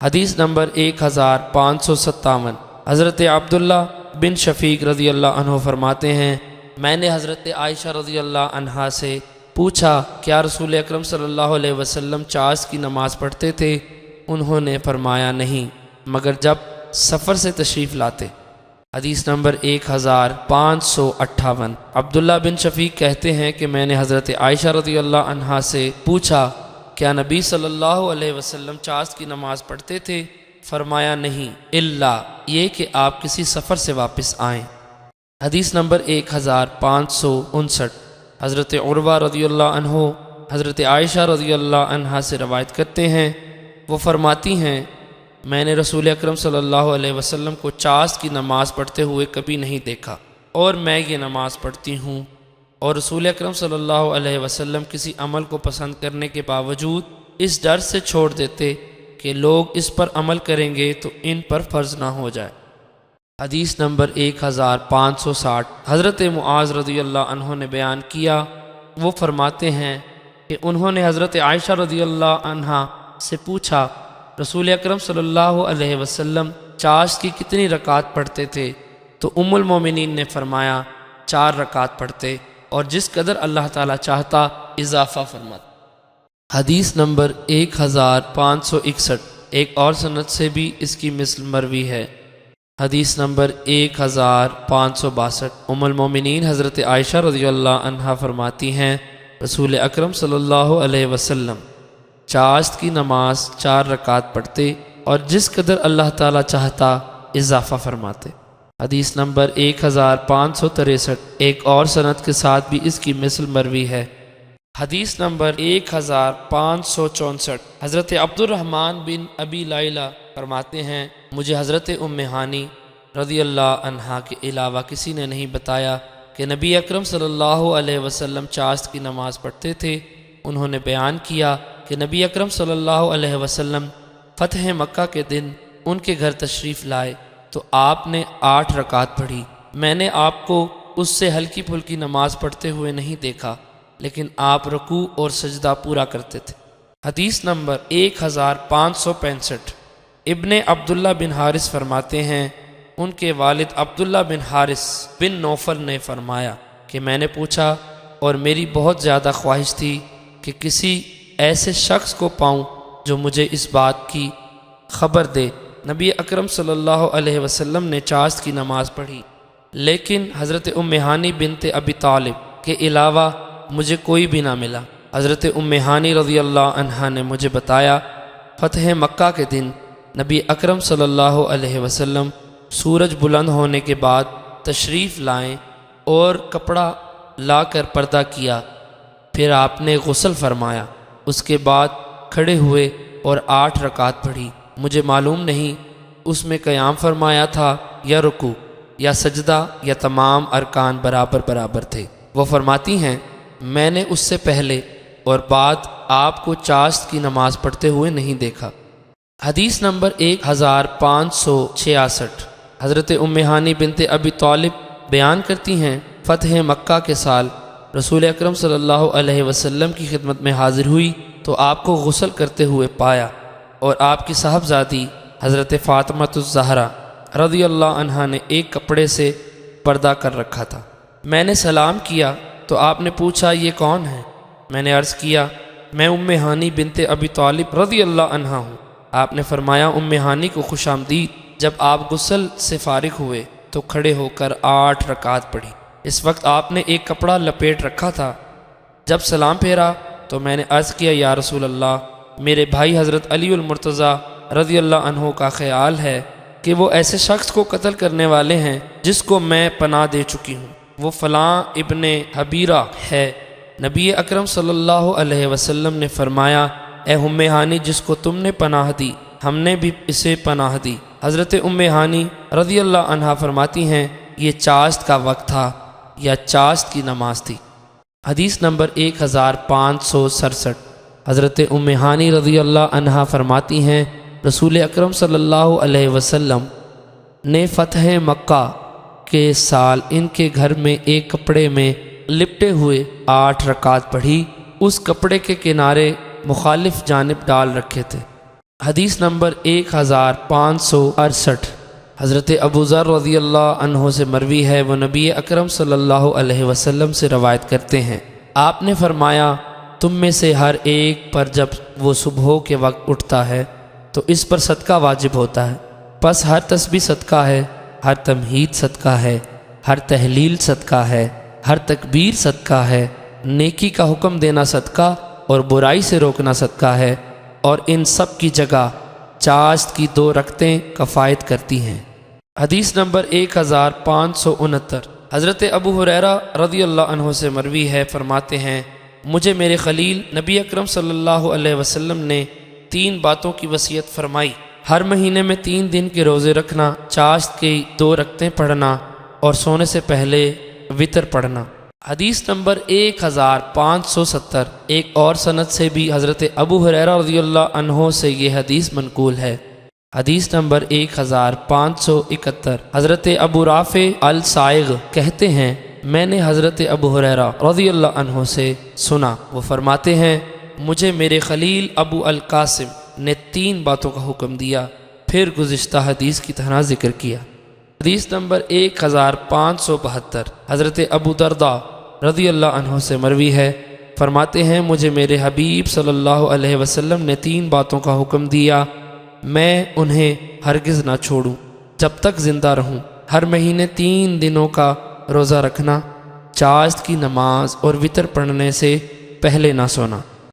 حدیث نمبر 1557۔ حضرت عبداللہ بن شفیق رضی اللہ عنہ فرماتے ہیں، میں نے حضرت عائشہ رضی اللہ عنہا سے پوچھا کیا رسول اکرم صلی اللہ علیہ وسلم چاش کی نماز پڑھتے تھے؟ انہوں نے فرمایا نہیں مگر جب سفر سے تشریف لاتے۔ حدیث نمبر 1558۔ عبداللہ بن شفیق کہتے ہیں کہ میں نے حضرت عائشہ رضی اللہ عنہا سے پوچھا کیا نبی صلی اللہ علیہ وسلم چاش کی نماز پڑھتے تھے؟ فرمایا نہیں الا یہ کہ آپ کسی سفر سے واپس آئیں۔ حدیث نمبر 1559۔ حضرت عروہ رضی اللہ عنہ حضرت عائشہ رضی اللہ عنہا سے روایت کرتے ہیں، وہ فرماتی ہیں میں نے رسول اکرم صلی اللہ علیہ وسلم کو چاش کی نماز پڑھتے ہوئے کبھی نہیں دیکھا، اور میں یہ نماز پڑھتی ہوں، اور رسول اکرم صلی اللہ علیہ وسلم کسی عمل کو پسند کرنے کے باوجود اس ڈر سے چھوڑ دیتے کہ لوگ اس پر عمل کریں گے تو ان پر فرض نہ ہو جائے۔ حدیث نمبر 1560۔ حضرت معاذ رضی اللہ عنہ نے بیان کیا، وہ فرماتے ہیں کہ انہوں نے حضرت عائشہ رضی اللہ عنہا سے پوچھا رسول اکرم صلی اللہ علیہ وسلم چاش کی کتنی رکعت پڑھتے تھے؟ تو ام المومنین نے فرمایا 4 رکعت پڑھتے، اور جس قدر اللہ تعالیٰ چاہتا اضافہ فرماتا۔ حدیث نمبر 1561۔ ایک اور سند سے بھی اس کی مثل مروی ہے۔ حدیث نمبر 1562۔ ام المومنین حضرت عائشہ رضی اللہ عنہا فرماتی ہیں رسول اکرم صلی اللہ علیہ وسلم چاشت کی نماز 4 رکعت پڑھتے، اور جس قدر اللہ تعالیٰ چاہتا اضافہ فرماتے۔ حدیث نمبر 1563۔ ایک اور سند کے ساتھ بھی اس کی مثل مروی ہے۔ حدیث نمبر 1564۔ حضرت عبد الرحمن بن ابی لیلہ فرماتے ہیں مجھے حضرت ام ہانی رضی اللہ عنہا کے علاوہ کسی نے نہیں بتایا کہ نبی اکرم صلی اللہ علیہ وسلم چاشت کی نماز پڑھتے تھے۔ انہوں نے بیان کیا کہ نبی اکرم صلی اللہ علیہ وسلم فتح مکہ کے دن ان کے گھر تشریف لائے تو آپ نے 8 رکعت پڑھی۔ میں نے آپ کو اس سے ہلکی پھلکی نماز پڑھتے ہوئے نہیں دیکھا، لیکن آپ رکوع اور سجدہ پورا کرتے تھے۔ حدیث نمبر 1565۔ ابن عبداللہ بن حارث فرماتے ہیں ان کے والد عبداللہ بن حارث بن نوفل نے فرمایا کہ میں نے پوچھا اور میری بہت زیادہ خواہش تھی کہ کسی ایسے شخص کو پاؤں جو مجھے اس بات کی خبر دے نبی اکرم صلی اللہ علیہ وسلم نے چاشت کی نماز پڑھی، لیکن حضرت ام ہانی بنت ابی طالب کے علاوہ مجھے کوئی بھی نہ ملا۔ حضرت ام ہانی رضی اللہ عنہا نے مجھے بتایا فتح مکہ کے دن نبی اکرم صلی اللہ علیہ وسلم سورج بلند ہونے کے بعد تشریف لائیں اور کپڑا لا کر پردہ کیا، پھر آپ نے غسل فرمایا، اس کے بعد کھڑے ہوئے اور 8 رکعت پڑھی۔ مجھے معلوم نہیں اس میں قیام فرمایا تھا یا رکوع یا سجدہ یا تمام ارکان برابر برابر تھے۔ وہ فرماتی ہیں میں نے اس سے پہلے اور بعد آپ کو چاشت کی نماز پڑھتے ہوئے نہیں دیکھا۔ حدیث نمبر 1566۔ حضرت ام ہانی بنت ابی طالب بیان کرتی ہیں فتح مکہ کے سال رسول اکرم صلی اللہ علیہ وسلم کی خدمت میں حاضر ہوئی تو آپ کو غسل کرتے ہوئے پایا، اور آپ کی صاحبزادی حضرت فاطمہ الزہرا رضی اللہ عنہا نے ایک کپڑے سے پردہ کر رکھا تھا۔ میں نے سلام کیا تو آپ نے پوچھا یہ کون ہے؟ میں نے عرض کیا میں ام ہانی بنت ابی طالب رضی اللہ عنہا ہوں۔ آپ نے فرمایا ام ہانی کو خوش آمدید۔ جب آپ غسل سے فارغ ہوئے تو کھڑے ہو کر 8 رکعت پڑھی۔ اس وقت آپ نے ایک کپڑا لپیٹ رکھا تھا۔ جب سلام پھیرا تو میں نے عرض کیا یا رسول اللہ، میرے بھائی حضرت علی المرتضیٰ رضی اللہ عنہ کا خیال ہے کہ وہ ایسے شخص کو قتل کرنے والے ہیں جس کو میں پناہ دے چکی ہوں، وہ فلاں ابن حبیرہ ہے۔ نبی اکرم صلی اللہ علیہ وسلم نے فرمایا اے ام ہانی جس کو تم نے پناہ دی ہم نے بھی اسے پناہ دی۔ حضرت ام ہانی رضی اللہ عنہا فرماتی ہیں یہ چاشت کا وقت تھا یا چاشت کی نماز تھی۔ حدیث نمبر 1567۔ حضرت ام ہانی رضی اللہ عنہا فرماتی ہیں رسول اکرم صلی اللہ علیہ وسلم نے فتح مکہ کے سال ان کے گھر میں ایک کپڑے میں لپٹے ہوئے 8 رکعت پڑھی، اس کپڑے کے کنارے مخالف جانب ڈال رکھے تھے۔ حدیث نمبر 1568 حضرت ابو ذر رضی اللہ عنہ سے مروی ہے، وہ نبی اکرم صلی اللہ علیہ وسلم سے روایت کرتے ہیں، آپ نے فرمایا تم میں سے ہر ایک پر جب وہ صبح کے وقت اٹھتا ہے تو اس پر صدقہ واجب ہوتا ہے، پس ہر تسبیح صدقہ ہے، ہر تمہید صدقہ ہے، ہر تحلیل صدقہ ہے، ہر تکبیر صدقہ ہے، نیکی کا حکم دینا صدقہ اور برائی سے روکنا صدقہ ہے، اور ان سب کی جگہ چاشت کی 2 رکعتیں کفایت کرتی ہیں۔ حدیث نمبر 1569 حضرت ابو ہریرہ رضی اللہ عنہ سے مروی ہے، فرماتے ہیں مجھے میرے خلیل نبی اکرم صلی اللہ علیہ وسلم نے 3 باتوں کی وصیت فرمائی، ہر مہینے میں 3 دن کے روزے رکھنا، چاشت کی 2 رکعتیں پڑھنا اور سونے سے پہلے وطر پڑھنا۔ حدیث نمبر 1570 ایک اور سند سے بھی حضرت ابو ہریرہ رضی اللہ عنہ سے یہ حدیث منقول ہے۔ حدیث نمبر 1571 حضرت ابو رافع السائغ کہتے ہیں میں نے حضرت ابو ہریرہ رضی اللہ عنہ سے سنا، وہ فرماتے ہیں مجھے میرے خلیل ابو القاسم نے 3 باتوں کا حکم دیا، پھر گزشتہ حدیث کی طرح ذکر کیا۔ حدیث نمبر 1572 حضرت ابو درداء رضی اللہ عنہ سے مروی ہے، فرماتے ہیں مجھے میرے حبیب صلی اللہ علیہ وسلم نے 3 باتوں کا حکم دیا، میں انہیں ہرگز نہ چھوڑوں جب تک زندہ رہوں، ہر مہینے 3 دنوں کا روزہ رکھنا، چاشت کی نماز اور وطر پڑھنے سے پہلے نہ سونا۔